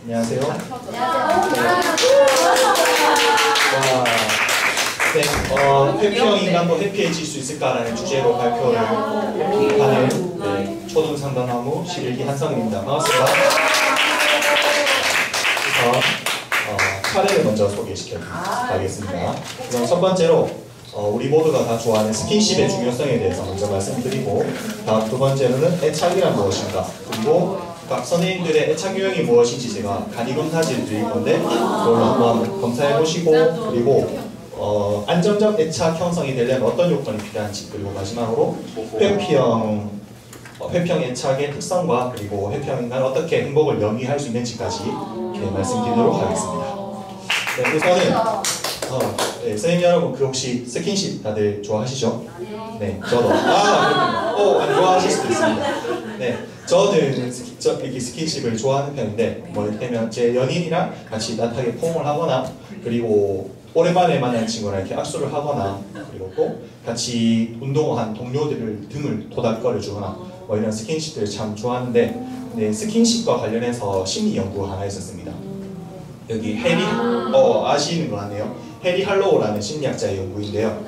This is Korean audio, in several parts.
안녕하세요. 회피형 인간도 해피해질 수 있을까라는 주제로 발표를 하는 초등상담나무 11기 한성입니다. 반갑습니다. 그래서 차례를 먼저 소개시켜드리겠습니다. 우선 첫 번째로 우리 모두가 다 좋아하는 스킨십의 중요성에 대해서 먼저 말씀드리고, 다음 두 번째로는 애착이란 무엇인가, 그리고 각 선생님들의 애착 유형이 무엇인지 제가 간이 검사지를 드릴 건데 그걸 한번 검사해 보시고, 그리고 안정적 애착 형성이 되려면 어떤 요건이 필요한지, 그리고 마지막으로 회피형 애착의 특성과 그리고 회피형 인간 어떻게 행복을 영위할 수 있는지까지 이렇게 말씀드리도록 하겠습니다. 네, 우선은 선생님 여러분, 혹시 스킨십 다들 좋아하시죠? 네, 저도. 그렇군요. 안 좋아하실 수도 있습니다. 네, 저는 이렇게 스킨십을 좋아하는 편인데, 뭐 이를테면 제 연인이랑 같이 따뜻하게 포옹을 하거나, 그리고 오랜만에 만난 친구랑 이렇게 악수를 하거나, 그리고 또 같이 운동한 동료들을 등을 토닥거려 주거나, 뭐 이런 스킨십들을 참 좋아하는데, 네, 스킨십과 관련해서 심리 연구 하나 있었습니다. 여기 아시는 거 같네요. 해리 할로우라는 심리학자의 연구인데요.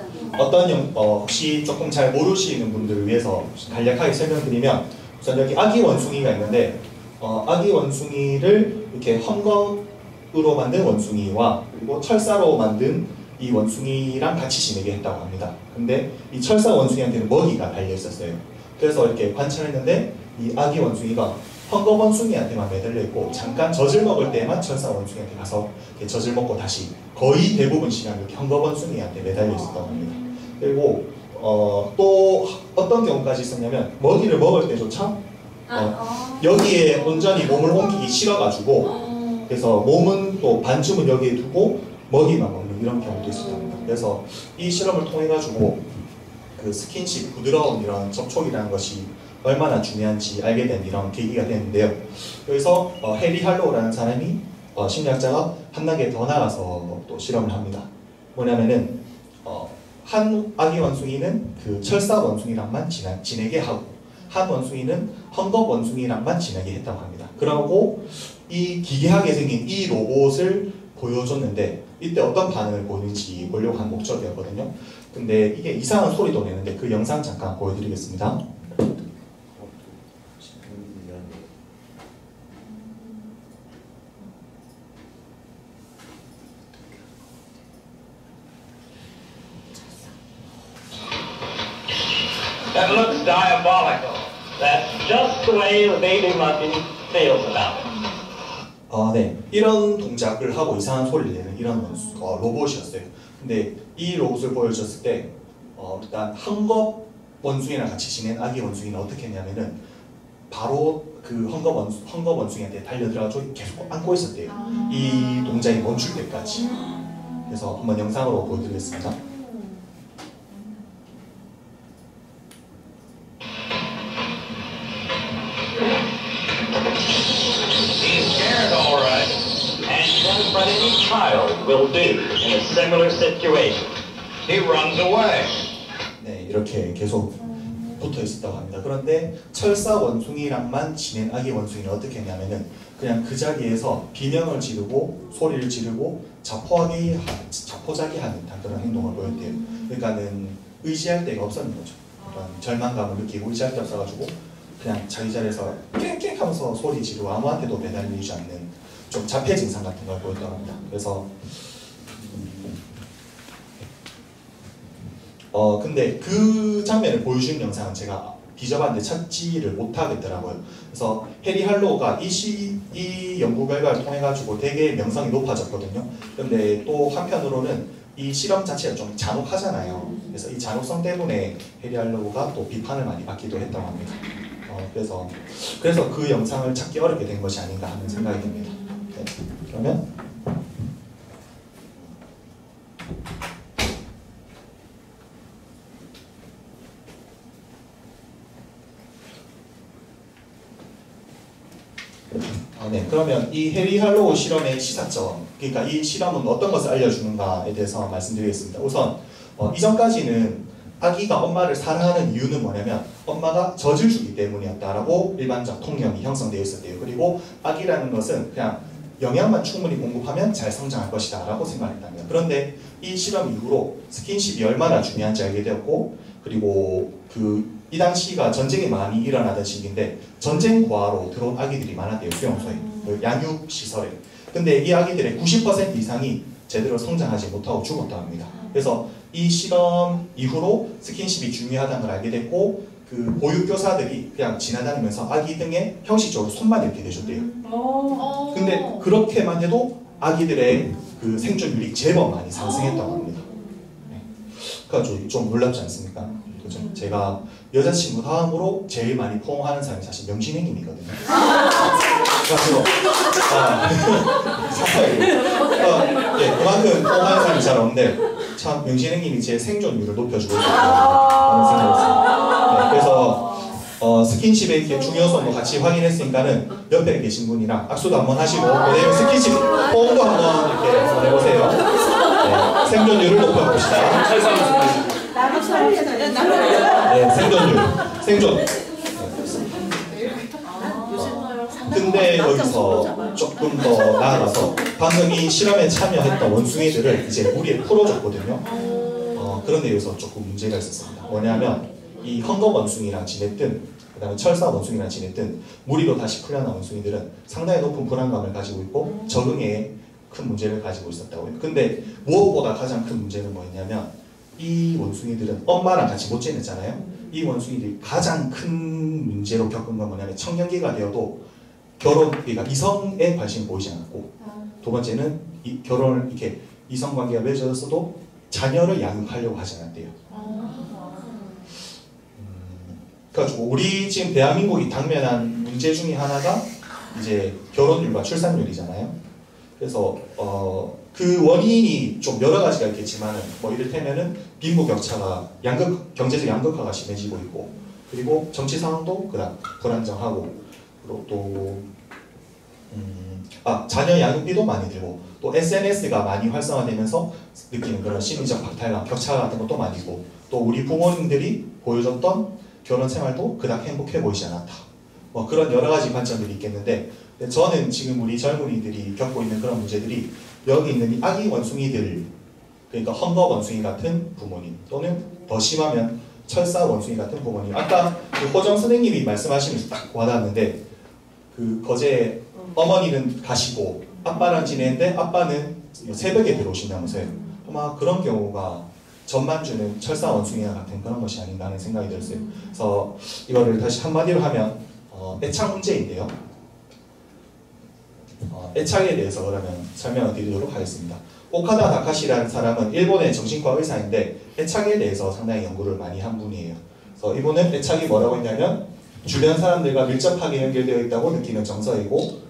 혹시 조금 잘 모르시는 분들을 위해서 간략하게 설명드리면, 우선 여기 아기 원숭이가 있는데, 아기 원숭이를 이렇게 헝겊으로 만든 원숭이와 그리고 철사로 만든 이 원숭이랑 같이 지내게 했다고 합니다. 근데 이 철사 원숭이한테는 먹이가 달려 있었어요. 그래서 이렇게 관찰했는데, 이 아기 원숭이가 헝겊 원숭이한테만 매달려 있고, 잠깐 젖을 먹을 때만 철사 원숭이한테 가서 젖을 먹고 다시 거의 대부분 시간 이렇게 헝겊 원숭이한테 매달려 있었다고 합니다. 그리고 또 어떤 경우까지 있었냐면, 먹이를 먹을 때조차 여기에 온전히 몸을 옮기기 싫어가지고, 그래서 몸은 또 반쯤은 여기에 두고 먹이만 먹는 이런 경우도 있었답니다. 그래서 이 실험을 통해 가지고 그 스킨십, 부드러운 이런 접촉이라는 것이 얼마나 중요한지 알게 된 이런 계기가 됐는데요. 여기서 해리 할로우라는 사람이 심리학자가 한 단계 더 나가서 또 실험을 합니다. 뭐냐면은 한 아기 원숭이는 그 철사 원숭이랑만 지내게 하고, 한 원숭이는 헝겊 원숭이랑만 지내게 했다고 합니다. 그러고 이 기괴하게 생긴 이 로봇을 보여줬는데, 이때 어떤 반응을 보이는지 보려고 한 목적이었거든요. 근데 이게 이상한 소리도 내는데 그 영상 잠깐 보여드리겠습니다. That looks diabolical. That's just the way the baby monkey feels about it. 네, 이런 동작을 하고 이상한 소리를 내는 이런 로봇이었어요. 근데 이 로봇을 보여줬을 때 일단 헝겊 원숭이랑 같이 지낸 아기 원숭이는 어떻게 했냐면은 바로 그 헝겊 원숭이한테 달려들어가지고 계속 안고 있었대요. 이 동작이 멈출 때까지. 그래서 한번 영상으로 보여드리겠습니다. But any child will do in a similar situation. He runs away. 네, 이렇게 계속 붙어 있었다고 합니다. 그런데 철사 원숭이랑만 지낸 아기 원숭이는 어떻게 했냐면은 그냥 그 자리에서 비명을 지르고 소리를 지르고 자포자기하는 그런 행동을 보였대요. 그러니까는 의지할 데가 없었는 거죠. 그런 절망감을 느끼고 의지할 데 없어가지고 그냥 자기 자리에서 깽깽 하면서 소리 지르고 아무한테도 매달리지 않는 좀 자폐 증상 같은 걸 보였다고 합니다. 그래서 근데 그 장면을 보여주는 영상은 제가 뒤져봤는데 찾지를 못하겠더라고요. 그래서 해리 할로우가 이 연구 결과를 통해 가지고 되게 명성이 높아졌거든요. 그런데 또 한편으로는 이 실험 자체가 좀 잔혹하잖아요. 그래서 이 잔혹성 때문에 해리 할로우가 또 비판을 많이 받기도 했다고 합니다. 그래서 그 영상을 찾기 어렵게 된 것이 아닌가 하는 생각이 듭니다. 네, 그러면 그러면 이 해리 할로우 실험의 시사점, 그러니까 이 실험은 어떤 것을 알려주는가에 대해서 말씀드리겠습니다. 우선 이전까지는 아기가 엄마를 사랑하는 이유는 뭐냐면 엄마가 젖을 주기 때문이었다라고 일반적 통념이 형성되어 있었대요. 그리고 아기라는 것은 그냥 영양만 충분히 공급하면 잘 성장할 것이다 라고 생각했답니다. 그런데 이 실험 이후로 스킨십이 얼마나 중요한지 알게 되었고, 그리고 이 당시가 전쟁이 많이 일어나던 시기인데 전쟁 고아로 들어온 아기들이 많았대요. 수용소에, 양육시설에. 근데 이 아기들의 90% 이상이 제대로 성장하지 못하고 죽었다고 합니다. 그래서 이 실험 이후로 스킨십이 중요하다는 걸 알게 됐고, 그 보육교사들이 그냥 지나다니면서 아기 등에 형식적으로 손만 이렇게 대줬대요. 근데 그렇게만 해도 아기들의 그 생존율이 제법 많이 상승했다고 합니다. 네. 그러니까 좀 놀랍지 않습니까? 그죠? 제가 여자친구 다음으로 제일 많이 포옹하는 사람이 사실 명신혜님이거든요. 그래서 예, 그만큼 포옹하는 사람이 잘 없는데 참 명신혜님이 제 생존율을 높여주고 있다는 생각이 있습니다. 네, 그래서 스킨십의 이렇게 중요성도 같이 확인했으니까는 옆에 계신 분이랑 악수도 한번 하시고, 왜냐면 스킨십 포옹도 한번 이렇게 한번 해보세요. 네, 생존율을 높여봅시다. 네, 생존. 네. 근데 여기서 조금 더 나아가서 방금 이 실험에 참여했던 원숭이들을 이제 무리에 풀어줬거든요. 그런데 여기서 조금 문제가 있었습니다. 뭐냐면 이 헝겊 원숭이랑 지냈든 그 다음에 철사 원숭이랑 지냈든 무리로 다시 풀려난 원숭이들은 상당히 높은 불안감을 가지고 있고 적응에 큰 문제를 가지고 있었다고요. 근데 무엇보다 가장 큰 문제는 뭐였냐면 이 원숭이들은 엄마랑 같이 못 지냈잖아요. 이 원숭이들이 가장 큰 문제로 겪은 건 뭐냐면 청년기가 되어도 그러니까 이성에 관심 보이지 않았고, 두 번째는 결혼을 이렇게 이성관계가 맺어졌어도 자녀를 양육하려고 하지 않았대요. 그래가지고 우리 지금 대한민국이 당면한 문제 중에 하나가 이제 결혼율과 출산율이잖아요. 그래서 그 원인이 좀 여러 가지가 있겠지만은 뭐 이를테면은 빈부격차가 경제적 양극화가 심해지고 있고, 그리고 정치 상황도 그다음 불안정하고, 그리고 또 자녀 양육비도 많이 들고, 또 SNS가 많이 활성화되면서 느끼는 그런 심리적 박탈감, 격차 같은 것도 많이 있고, 또 우리 부모님들이 보여줬던 결혼 생활도 그닥 행복해 보이지 않았다. 뭐 그런 여러 가지 관점들이 있겠는데, 저는 지금 우리 젊은이들이 겪고 있는 그런 문제들이 여기 있는 이 아기 원숭이들, 그러니까 헝겊 원숭이 같은 부모님, 또는 더 심하면 철사 원숭이 같은 부모님. 아까 그 호정 선생님이 말씀하시면서 딱 와닿았는데, 그 거제 어머니는 가시고 아빠랑 지내는데 아빠는 새벽에 들어오신다면서요. 아마 그런 경우가 전만주는 철사 원숭이와 같은 그런 것이 아닌가 하는 생각이 들었어요. 그래서 이거를 다시 한마디로 하면 애착 문제인데요. 애착에 대해서 그러면 설명을 드리도록 하겠습니다. 오카다 다카시라는 사람은 일본의 정신과 의사인데 애착에 대해서 상당히 연구를 많이 한 분이에요. 그래서 이분은 애착이 뭐라고 했냐면 주변 사람들과 밀접하게 연결되어 있다고 느끼는 정서이고,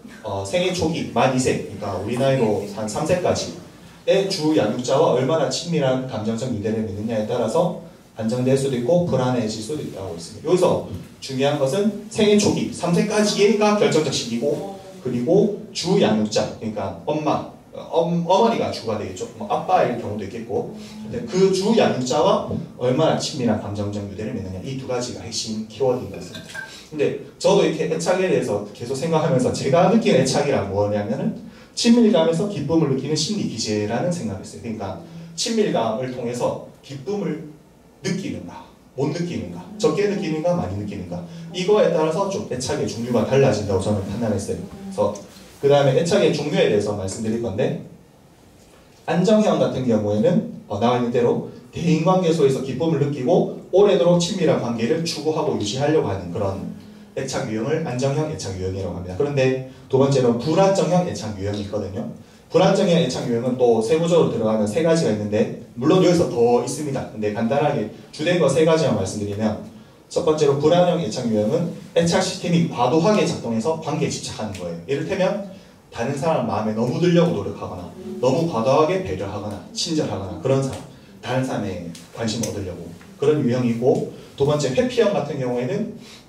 생애 초기 만 2세, 그러니까 우리 나이로 한 3세까지의 주 양육자와 얼마나 친밀한 감정적 유대를 맺느냐에 따라서 안정될 수도 있고 불안해질 수도 있다고 있습니다. 여기서 중요한 것은 생애 초기 3세까지가 결정적 시기고, 그리고 주 양육자, 그러니까 어머니가 주가 되겠죠. 뭐 아빠일 경우도 있겠고, 근데 그 주 양육자와 얼마나 친밀한 감정적 유대를 맺느냐, 이 두 가지가 핵심 키워드인 것 같습니다. 근데 저도 이렇게 애착에 대해서 계속 생각하면서 제가 느끼는 애착이란 뭐냐면은 친밀감에서 기쁨을 느끼는 심리 기제라는 생각을 했어요. 그러니까 친밀감을 통해서 기쁨을 느끼는가, 못 느끼는가, 적게 느끼는가, 많이 느끼는가, 이거에 따라서 좀 애착의 종류가 달라진다고 저는 판단했어요. 그래서 그 다음에 애착의 종류에 대해서 말씀드릴 건데, 안정형 같은 경우에는 나와 있는 대로 대인관계 속에서 기쁨을 느끼고 오래도록 친밀한 관계를 추구하고 유지하려고 하는 그런 애착 유형을 안정형 애착 유형이라고 합니다. 그런데 두 번째로 불안정형 애착 유형이 있거든요. 불안정형 애착 유형은 또 세부적으로 들어가면 세 가지가 있는데, 물론 여기서 더 있습니다. 근데 간단하게 주된 거 세 가지만 말씀드리면, 첫 번째로 불안형 애착 유형은 애착 시스템이 과도하게 작동해서 관계에 집착하는 거예요. 이를테면 다른 사람 마음에 너무 들려고 노력하거나 너무 과도하게 배려하거나 친절하거나 그런 사람, 다른 사람의 관심을 얻으려고, 그런 유형이고, 두 번째 회피형 같은 경우에는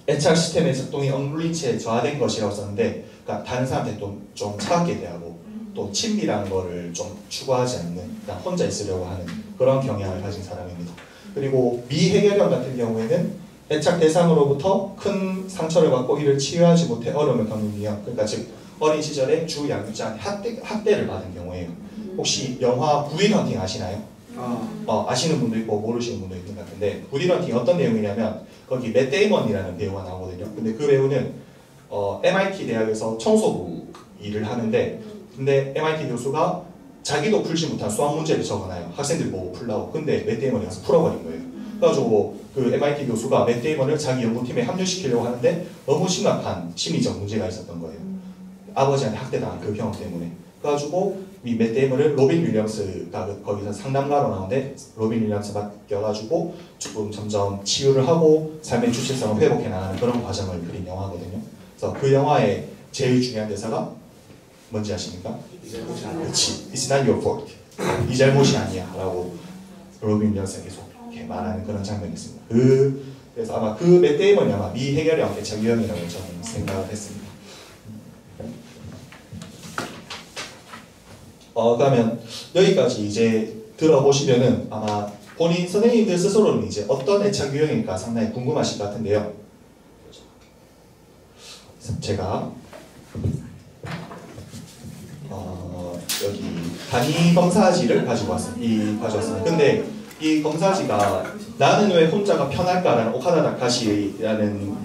애착 시스템의 작동이 억눌린 채 저하된 것이라고 썼는데, 그러니까 다른 사람한테 좀 차갑게 대하고 또 친밀한 거를 좀 추구하지 않는, 그냥 혼자 있으려고 하는 그런 경향을 가진 사람입니다. 그리고 미해결형 같은 경우에는 애착 대상으로부터 큰 상처를 받고 이를 치유하지 못해 어려움을 겪는 유형. 그러니까 즉 어린 시절에 주 양육자한테 학대를 받은 경우에요. 혹시 영화 부디 헌팅 아시나요? 아시는 분도 있고 모르시는 분도 있는 것 같은데, 부디 헌팅 어떤 내용이냐면 거기 맷 데이먼이라는 배우가 나오거든요. 근데 그 배우는 MIT 대학에서 청소부 일을 하는데, 근데 MIT 교수가 자기도 풀지 못한 수학 문제를 적어놔요. 학생들 보고 풀라고. 근데 맷 데이먼이 가서 풀어버린 거예요. 그래가지고 그 MIT 교수가 맷 데이먼을 자기 연구팀에 합류시키려고 하는데 너무 심각한 심리적 문제가 있었던 거예요. 아버지한테 학대당한 그 경험 때문에. 그래가지고 이 맷 데이먼을 로빈 윌리엄스가 거기서 상담가로 나오는데, 로빈 윌리엄스 맡겨가지고 조금 점점 치유를 하고 삶의 주체성을 회복해 나가는 그런 과정을 그린 영화거든요. 그래서 그 영화의 제일 중요한 대사가 뭔지 아십니까? 그렇지. It's not your fault. 네 잘못이 아니야 라고 로빈 윌리엄스가 계속 이렇게 말하는 그런 장면이 있습니다. 그래서 아마 그 맷 데이먼이 아마 미해결형 애착 유형이라고 저는 생각을 했습니다. 그러면 여기까지 이제 들어보시면은 아마 본인 선생님들 스스로는 이제 어떤 애착 유형일까 상당히 궁금하실 것 같은데요. 제가 여기 단위 검사지를 가지고 왔습니다. 근데 이 검사지가 나는 왜 혼자가 편할까라는 오카다 다카시라는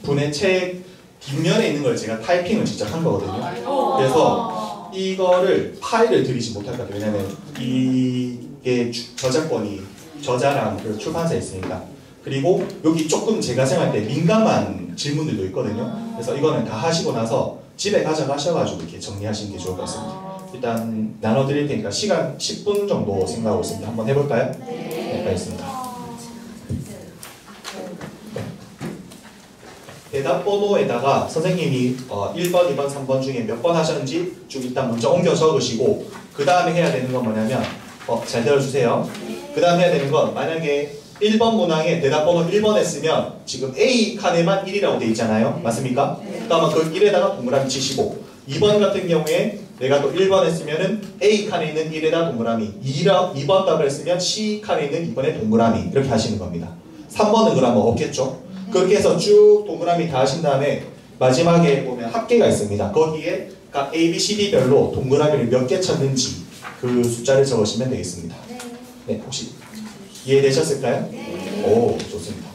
분의 책 뒷면에 있는 걸 제가 타이핑을 직접 한 거거든요. 그래서 이거를 파일을 드리지 못할 것 같아요. 왜냐면 이게 저자랑 그 출판사에 있으니까. 그리고 여기 조금 제가 생각할 때 민감한 질문들도 있거든요. 그래서 이거는 다 하시고 나서 집에 가져가셔가지고 이렇게 정리하시는 게 좋을 것 같습니다. 일단 나눠드릴 테니까 시간 10분 정도 생각하고 있습니다. 한번 해볼까요? 네, 알겠습니다. 대답 번호에다가 선생님이 1번, 2번, 3번 중에 몇 번 하셨는지 쭉 일단 먼저 옮겨 적으시고, 그 다음에 해야 되는 건 뭐냐면 잘 들어주세요. 그 다음에 해야 되는 건, 만약에 1번 문항에 대답 번호 1번 했으면 지금 A 칸에만 1이라고 돼 있잖아요. 맞습니까? 그러면 그 1에다가 동그라미 치시고, 2번 같은 경우에 내가 또 1번 했으면은 A 칸에 있는 1에다 동그라미, 2번 답을 했으면 C 칸에 있는 2번에 동그라미, 이렇게 하시는 겁니다. 3번은 그러면 없겠죠? 그렇게 해서 쭉 동그라미 다 하신 다음에 마지막에 보면 합계가 있습니다. 거기에 각 A, B, C, D별로 동그라미를 몇 개 쳤는지 그 숫자를 적으시면 되겠습니다. 네, 혹시 이해되셨을까요? 네. 오, 좋습니다.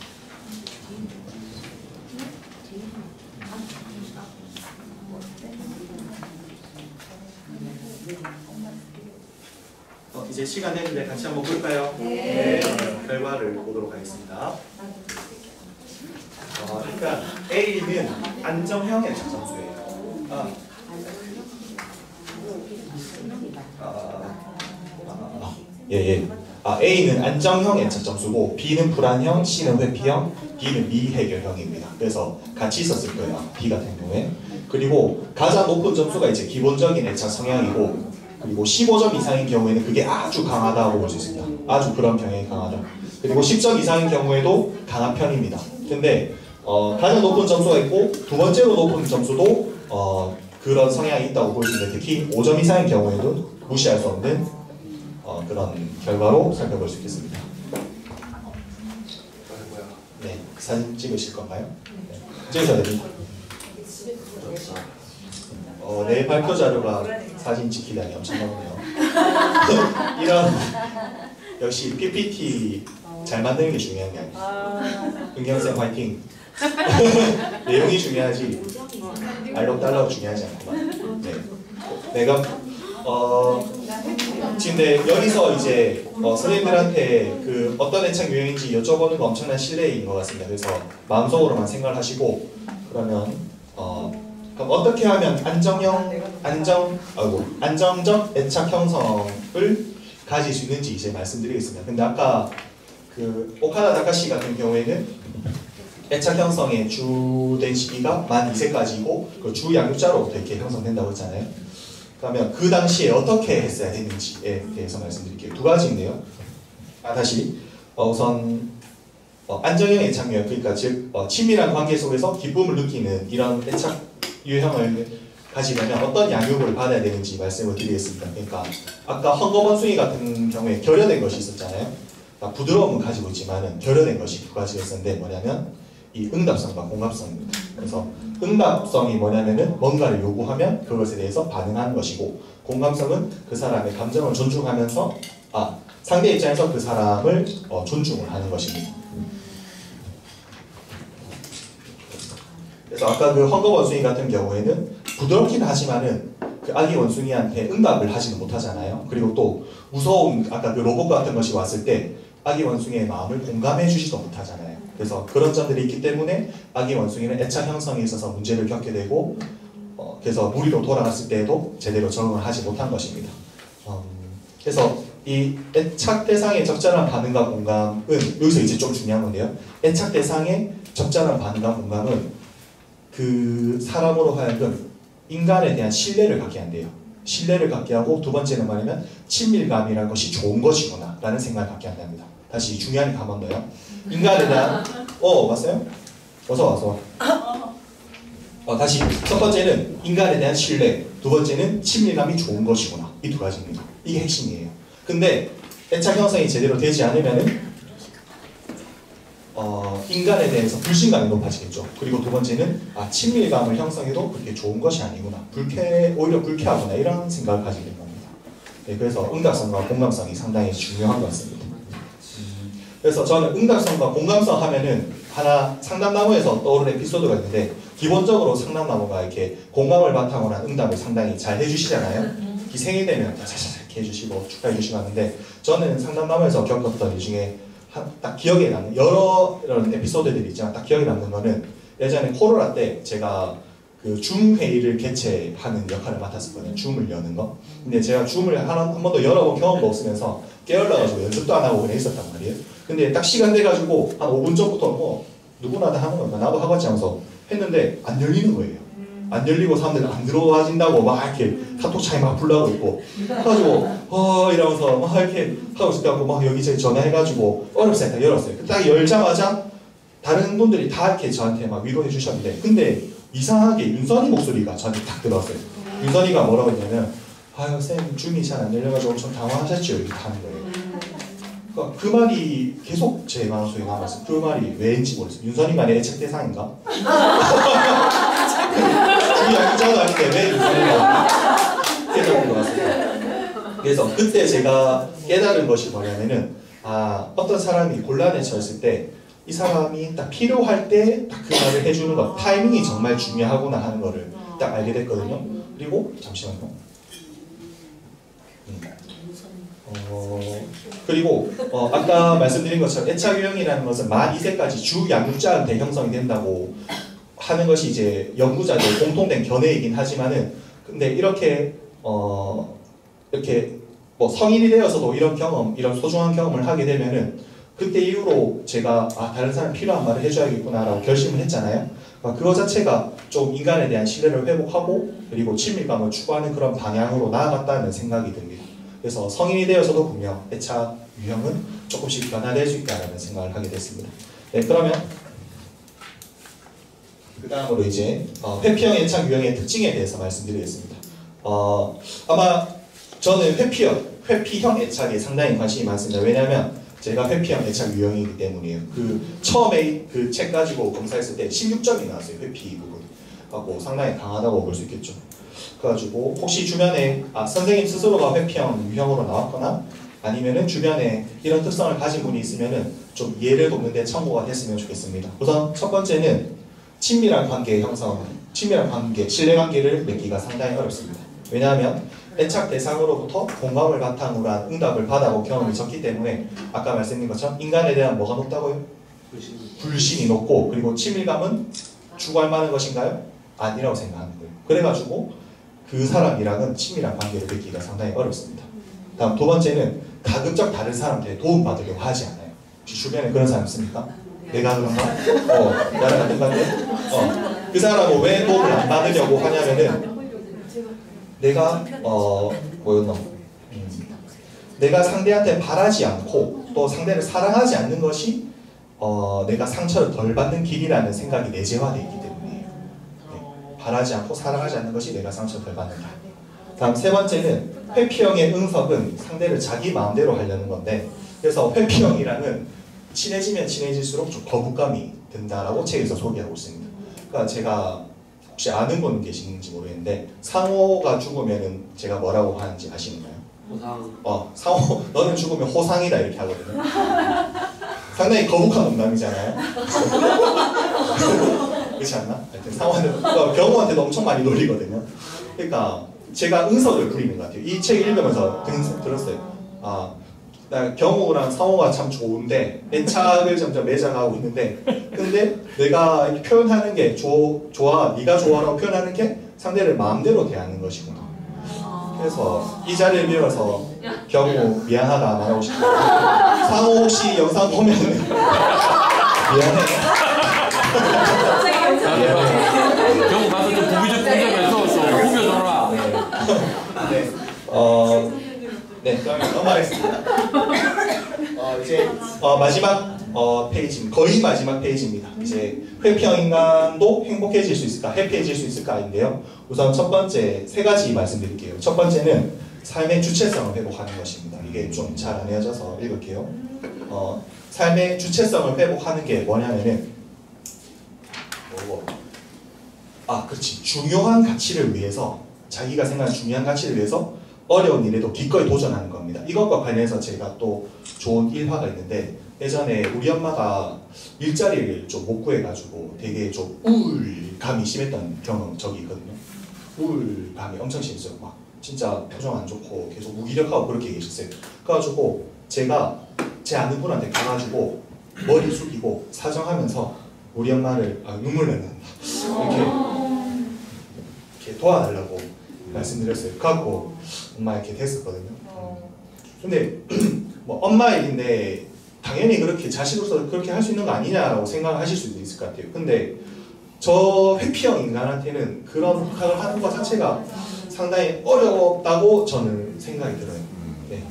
이제 시간 되는데 같이 한번 볼까요? 네. 결과를 보도록 하겠습니다. 그러니까 A는 안정형 애착 점수예요. A는 안정형 애착 점수고, B는 불안형, C는 회피형, D는 미해결형입니다. 그래서 같이 있었을 거예요. B 같은 경우에. 그리고 가장 높은 점수가 이제 기본적인 애착 성향이고, 그리고 15점 이상인 경우에는 그게 아주 강하다고 볼 수 있습니다. 아주 그런 경향이 강하다. 그리고 10점 이상인 경우에도 강한 편입니다. 근데 가장 높은 점수가 있고 두 번째로 높은 점수도 그런 성향이 있다고 볼 수 있는데, 특히 5점 이상인 경우에도 무시할 수 없는 그런 결과로 살펴볼 수 있겠습니다. 네, 사진 찍으실 건가요? 네, 찍으셔야 됩니다. 내 발표 자료가 사진 찍히다니 엄청나군요. 이런 역시 PPT 잘 만드는 게 중요한 게 아니에요. 은경쌤 화이팅. 내용이 중요하지 알록달록 중요하지 않구만. 네. 내가 지금 여기서 이제 선생님들한테 그 어떤 애착 유형인지 여쭤보는 거 엄청난 신뢰인 것 같습니다. 그래서 마음속으로만 생각을 하시고, 그러면 그럼 어떻게 하면 안정적 애착 형성을 가질 수 있는지 이제 말씀드리겠습니다. 근데 아까 그 오카다 다카시 같은 경우에는 애착 형성의 주된 시기가 만 2세까지고 그 주 양육자로부터 이렇게 형성된다고 했잖아요. 그러면 그 당시에 어떻게 했어야 되는지에 대해서 말씀드릴게요. 두 가지인데요. 다시 우선 안정형 애착 유형, 그러니까 즉 친밀한 관계 속에서 기쁨을 느끼는 이런 애착 유형을 가지려면 어떤 양육을 받아야 되는지 말씀을 드리겠습니다. 그러니까 아까 헝거번숭이 같은 경우에 결여된 것이 있었잖아요. 부드러움은 가지고 있지만은 결여된 것이 두 가지가 있었는데 뭐냐면 이 응답성과 공감성입니다. 그래서 응답성이 뭐냐면은 뭔가를 요구하면 그것에 대해서 반응하는 것이고, 공감성은 그 사람의 감정을 존중하면서 상대 입장에서 그 사람을 존중을 하는 것입니다. 그래서 아까 그 헝거 원숭이 같은 경우에는 부드럽긴 하지만은 그 아기 원숭이한테 응답을 하지는 못하잖아요. 그리고 또 무서운 아까 그 로봇 같은 것이 왔을 때 아기 원숭이의 마음을 공감해 주지도 못하잖아요. 그래서 그런 점들이 있기 때문에 아기 원숭이는 애착 형성에 있어서 문제를 겪게 되고 그래서 무리로 돌아갔을 때에도 제대로 적응을 하지 못한 것입니다. 그래서 이 애착 대상의 적절한 반응과 공감은 여기서 이제 좀 중요한 건데요. 애착 대상의 적절한 반응과 공감은 그 사람으로 하여금 인간에 대한 신뢰를 갖게 한대요. 신뢰를 갖게 하고, 두 번째는 뭐냐면 친밀감이라는 것이 좋은 것이구나 라는 생각을 갖게 한답니다. 다시 중요한 게 한 번 더요. 인간에 대한 왔어요? 어서 다시 첫 번째는 인간에 대한 신뢰, 두 번째는 친밀감이 좋은 것이구나. 이 두 가지입니다. 이게 핵심이에요. 근데 애착 형성이 제대로 되지 않으면은 인간에 대해서 불신감이 높아지겠죠. 그리고 두 번째는 친밀감을 형성해도 그렇게 좋은 것이 아니구나, 오히려 불쾌하구나, 이런 생각을 가지게 된 겁니다. 네, 그래서 응답성과 공감성이 상당히 중요한 것 같습니다. 그래서 저는 응답성과 공감성 하면은 하나 상담나무에서 떠오르는 에피소드가 있는데, 기본적으로 상담나무가 이렇게 공감을 바탕으로 한 응답을 상당히 잘 해주시잖아요. 생일 되면 자자자 이렇게 해주시고 축하해 주시고 하는데, 저는 상담나무에서 겪었던 일 중에 딱 기억에 남는 여러 이런 에피소드들이 있지만 딱 기억에 남는 거는, 예전에 코로나 때 제가 그 줌 회의를 개최하는 역할을 맡았었거든요. 줌을 여는 거. 근데 제가 줌을 한 번도 열어본 경험도 없으면서 게을러가지고 연습도 안 하고 그냥 있었단 말이에요. 근데 딱 시간 돼가지고 한 5분 전부터 누구나 다 하는 건가, 나도 하겠지 하면서 했는데 안 열리는 거예요. 안 열리고 사람들 안 들어와진다고 막 이렇게 카톡 차이 막 불러가고 있고, 그래가지고 이러면서 막 이렇게 하고 있었다고 막 여기저기 전화해가지고 어렵습니다. 열었어요. 딱 열자마자 다른 분들이 다 이렇게 저한테 막 위로해 주셨는데, 근데 이상하게 윤선이 목소리가 저한테 딱 들어왔어요. 윤선이가 뭐라고 했냐면, 쌤 줌이 잘 안 열려가지고 엄청 당황하셨죠? 이렇게 하는 거예요. 그러니까 그 말이 계속 제 마음속에 남았어요. 그 말이 왜인지 모르겠어요. 윤선이가 내 애착 대상인가? 중이 약자도 아닌데 왜 윤선이가 깨닫는 것 같습니다. 그래서 그때 제가 깨달은 것이 뭐냐면은, 어떤 사람이 곤란에 처했을 때 이 사람이 딱 필요할 때 딱 그 말을 해주는 것, 타이밍이 정말 중요하구나 하는 거를 딱 알게 됐거든요. 그리고 잠시만요. 그리고 아까 말씀드린 것처럼 애착 유형이라는 것은 만 2세까지 주 양육자한테 형성이 된다고 하는 것이 이제 연구자들 공통된 견해이긴 하지만은, 근데 이렇게 뭐 성인이 되어서도 이런 경험, 이런 소중한 경험을 하게 되면은 그때 이후로 제가 다른 사람 필요한 말을 해줘야겠구나라고 결심을 했잖아요. 그거 자체가 좀 인간에 대한 신뢰를 회복하고 그리고 친밀감을 추구하는 그런 방향으로 나아갔다는 생각이 듭니다. 그래서 성인이 되어서도 분명 애착 유형은 조금씩 변화될 수 있다는 생각을 하게 됐습니다. 네, 그러면 그 다음으로 이제 회피형 애착 유형의 특징에 대해서 말씀드리겠습니다. 아마 저는 회피형 애착에 상당히 관심이 많습니다. 왜냐하면 제가 회피형 애착 유형이기 때문이에요. 처음에 그 책 가지고 검사했을 때 16점이 나왔어요. 회피 부분. 하고 상당히 강하다고 볼 수 있겠죠. 그래가지고 혹시 주변에 선생님 스스로가 회피형 유형으로 나왔거나 아니면은 주변에 이런 특성을 가진 분이 있으면은 좀 이해를 돕는 데 참고가 됐으면 좋겠습니다. 우선 첫 번째는 친밀한 관계 형성, 친밀한 관계, 신뢰관계를 맺기가 상당히 어렵습니다. 왜냐하면 애착 대상으로부터 공감을 바탕으로 한 응답을 받아본 경험이 적기 때문에 아까 말씀드린 것처럼 인간에 대한 뭐가 높다고요? 불신이 높고, 그리고 친밀감은 추구할 만한 것인가요? 아니라고 생각하는 거예요. 그래가지고 그 사람이랑은 친밀한 관계를 맺기가 상당히 어렵습니다. 다음 두 번째는 가급적 다른 사람들의 도움받으려고 하지 않아요. 혹시 주변에 그런 사람 있습니까? 내가 그런가? 나랑 같은 관계? 그 사람은 왜 도움을 안 받으려고 하냐면은 내가 내가 상대한테 바라지 않고 또 상대를 사랑하지 않는 것이 내가 상처를 덜 받는 길이라는 생각이 내재화되어 있기 때문이에요. 네. 바라지 않고 사랑하지 않는 것이 내가 상처를 덜 받는다. 다음 세 번째는 회피형의 응석은 상대를 자기 마음대로 하려는 건데, 그래서 회피형이랑은 친해지면 친해질수록 좀 거부감이 든다라고 책에서 소개하고 있습니다. 그러니까 제가 혹시 아는 분 계시는지 모르겠는데 상호가 죽으면은 제가 뭐라고 하는지 아시나요? 호상. 상호 너는 죽으면 호상이다 이렇게 하거든요. 상당히 거북한 농담이잖아요. 그렇지 않나? 하여튼 상호는 경호한테도 엄청 많이 놀리거든요. 그러니까 제가 응석을 부리는 것 같아요. 이 책 읽으면서 들었어요. 나 경호랑 상호가 참 좋은데 애착을 점점 맺어가고 있는데 근데 내가 이렇게 표현하는 게 좋아, 네가 좋아라고 표현하는 게 상대를 마음대로 대하는 것이구나. 그래서 이 자리를 빌어서 경호 미안하다 말하고 싶어요. 상호 혹시 영상 보면 미안해. 경우 가서 좀 부비적 공점에서 좀 후벼줘라. 네, 그러면 넘어가겠습니다. 이제 마지막 페이지, 거의 마지막 페이지입니다. 이제 회피형 인간도 행복해질 수 있을까, 해피해질 수 있을까인데요. 우선 첫 번째 세 가지 말씀드릴게요. 첫 번째는 삶의 주체성을 회복하는 것입니다. 이게 좀 잘 안 헤어져서 읽을게요. 삶의 주체성을 회복하는 게 뭐냐면은 그렇지. 중요한 가치를 위해서 자기가 생각하는 중요한 가치를 위해서 어려운 일에도 기꺼이 도전하는 겁니다. 이것과 관련해서 제가 또 좋은 일화가 있는데 예전에 우리 엄마가 일자리를 좀 못 구해가지고 되게 좀 우울감이 심했던 적이 있거든요. 우울감이 엄청 심했어요. 막 진짜 표정 안 좋고 계속 무기력하고 그렇게 계셨어요. 그래가지고 제가 제 아는 분한테 가가지고 머리 숙이고 사정하면서 우리 엄마를 눈물 맺는다 이렇게 도와달라고 말씀드렸어요. 그래갖고 엄마 이렇게 됐었거든요. 근데 뭐 엄마 일인데 당연히 그렇게 자식으로서 그렇게 할 수 있는 거 아니냐라고 생각하실 수도 있을 것 같아요. 근데 저 회피형 인간한테는 그런 부탁을 하는 것 자체가 상당히 어렵다고 저는 생각이 들어요. 네.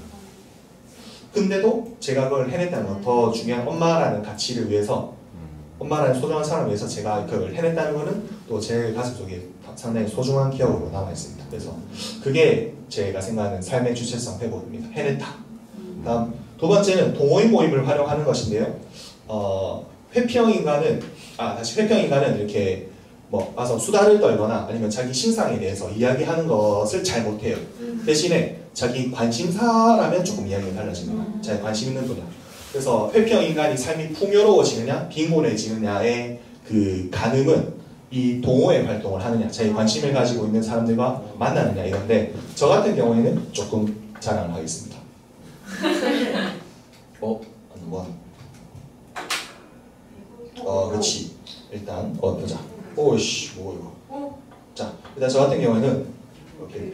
근데도 제가 그걸 해냈다는 건 더 중요한 엄마라는 가치를 위해서, 엄마라는 소중한 사람을 위해서 제가 그걸 해냈다는 거는 또 제 가슴속에 상당히 소중한 기억으로 남아있습니다. 그래서 그게 제가 생각하는 삶의 주체성 회복입니다. 해냈다. 다음 두 번째는 동호인 모임을 활용하는 것인데요. 회피형 인간은 회피형 인간은 이렇게 뭐 와서 수다를 떨거나 아니면 자기 신상에 대해서 이야기하는 것을 잘 못해요. 대신에 자기 관심사라면 조금 이야기가 달라집니다. 자기 관심 있는 분야. 그래서 회피형 인간이 삶이 풍요로워지느냐 빈곤해지느냐의 그 가늠은 이 동호회 활동을 하느냐, 자기 관심을 가지고 있는 사람들과 만나느냐 이건데, 저 같은 경우에는 조금 자랑을 하겠습니다. 그렇지. 일단 보자. 오이씨, 뭐 이거. 자, 일단 저 같은 경우에는 이렇게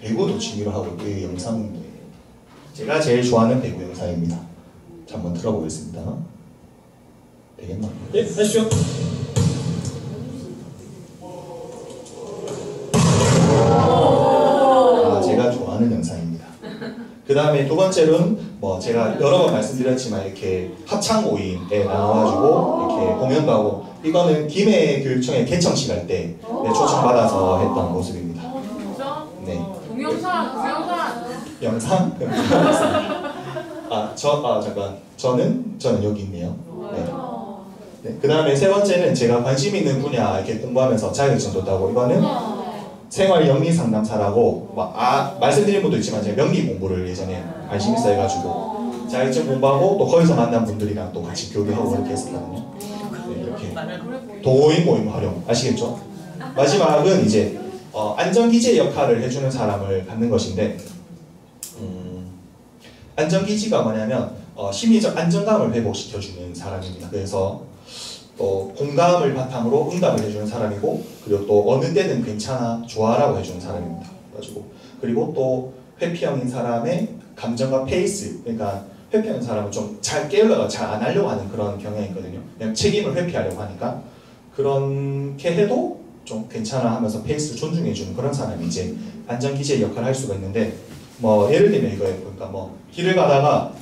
배구도 취미로 하고 그 영상인데 제가 제일 좋아하는 배구 영상입니다. 자, 한번 들어보겠습니다. 되겠나? 예, 하시죠. 제가 좋아하는 영상입니다. 그 다음에 두 번째로는 뭐 제가 여러 번 말씀드렸지만 이렇게 합창 모임에 나와가지고 이렇게 공연도 하고, 이거는 김해교육청의 개청식 할 때 초청받아서 했던 모습입니다. 네. 동영상. 영상? 잠깐. 저는 여기 있네요. 네. 그 다음에 세 번째는 제가 관심 있는 분야 이렇게 공부하면서 자격증도 따고, 이거는 생활 영리 상담사라고 말씀드린 분도 있지만 제가 명리 공부를 예전에 관심 있어 해가지고 자격증 공부하고 또 거기서 만난 분들이랑 또 같이 교류하고 그렇게 했었거든요. 네, 이렇게 동호인 모임 활용 아시겠죠? 마지막은 이제 안전기재 역할을 해주는 사람을 갖는 것인데, 안전기지가 뭐냐면 심리적 안정감을 회복시켜주는 사람입니다. 그래서 또 공감을 바탕으로 응답을 해주는 사람이고, 그리고 또 어느 때든 괜찮아, 좋아라고 해주는 사람입니다. 그리고 또 회피형인 사람의 감정과 페이스, 그러니까 회피형인 사람은 좀 잘 깨우려고 잘 안 하려고 하는 그런 경향이 있거든요. 그냥 책임을 회피하려고 하니까 그렇게 해도 좀 괜찮아 하면서 페이스를 존중해주는 그런 사람이 이제 안전기재 역할을 할 수가 있는데, 뭐 예를 들면 이거예요. 그러니까 뭐 길을 가다가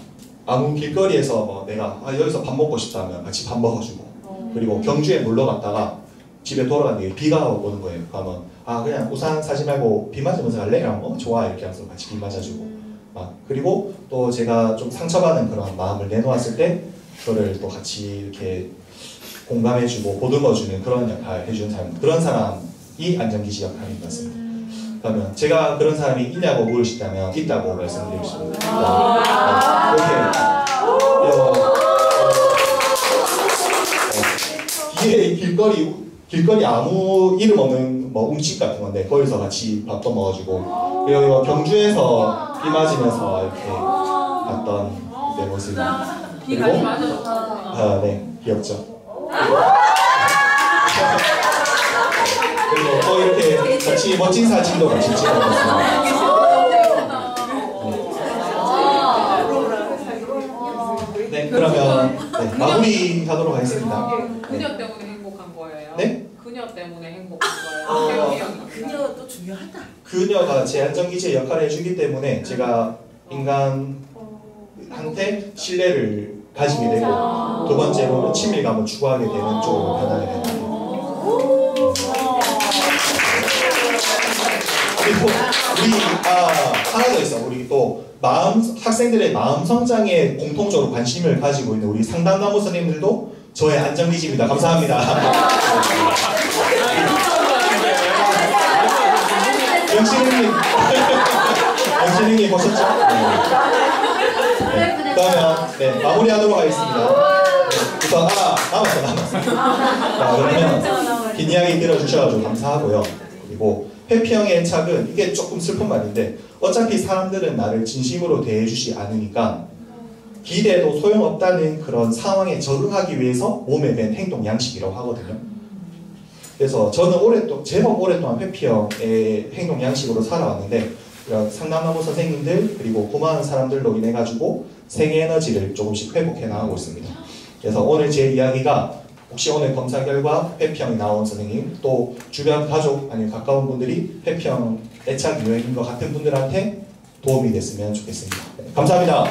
아무 길거리에서 뭐 내가 여기서 밥 먹고 싶다면 같이 밥 먹어주고, 그리고 경주에 놀러 갔다가 집에 돌아갔는데 비가 오는 거예요. 그러면 그냥 우산 사지 말고 비 맞으면서 갈래? 이러면 좋아 이렇게 하면서 같이 비 맞아주고, 그리고 또 제가 좀 상처받은 그런 마음을 내놓았을 때 그거를 또 같이 이렇게 공감해주고 보듬어주는 그런 역할 해주는 사람, 그런 사람이 안전기지 역할인 것 같습니다. 그러면 제가 그런 사람이 있냐고 물으시다면 있다고 말씀드리고 싶습니다. 뒤에 길거리 아무 이름 없는 뭐 음식 같은 건데 거기서 같이 밥도 먹어주고, 그리고 경주에서 비 맞으면서 이렇게 갔던 내 모습, 그리고 네, 귀엽죠. 그리고 또 이렇게 같이 멋진 사진도 같이 찍어봤습니다. 네, 그러면 네, 마무리하도록 하겠습니다. 그녀 때문에 행복한 거예요? 네? 그녀 때문에 행복한 거예요? 그녀도 중요하다. 그녀가 제 안전기지의 역할을 해주기 때문에 제가 인간한테 신뢰를 가지게 되고, 두 번째로는 친밀감을 추구하게 되는 쪽으로 변하게 되는 거예요. 그리고 우리 하나 더 있어. 우리 또 학생들의 마음 성장에 공통적으로 관심을 가지고 있는 우리 상담나무 선생님들도 저의 안전기지입니다. 감사합니다. 영신님 보셨죠? 네. 그러면 네, 마무리하도록 하겠습니다. 네, 우선 남았어. 자, 그러면 긴 이야기 들어주셔가지고 감사하고요. 그리고 회피형의 애착은 이게 조금 슬픈 말인데, 어차피 사람들은 나를 진심으로 대해주지 않으니까 기대도 소용없다는 그런 상황에 적응하기 위해서 몸에 밴 행동 양식이라고 하거든요. 그래서 저는 제법 오랫동안 회피형의 행동 양식으로 살아왔는데, 이런 상담나무 선생님들 그리고 고마운 사람들로 인해 가지고 생애 에너지를 조금씩 회복해 나가고 있습니다. 그래서 오늘 제 이야기가 혹시 오늘 검사 결과 회피형이 나온 선생님, 또 주변 가족 아니면 가까운 분들이 회피형 애착 유형인 것 같은 분들한테 도움이 됐으면 좋겠습니다. 네, 감사합니다.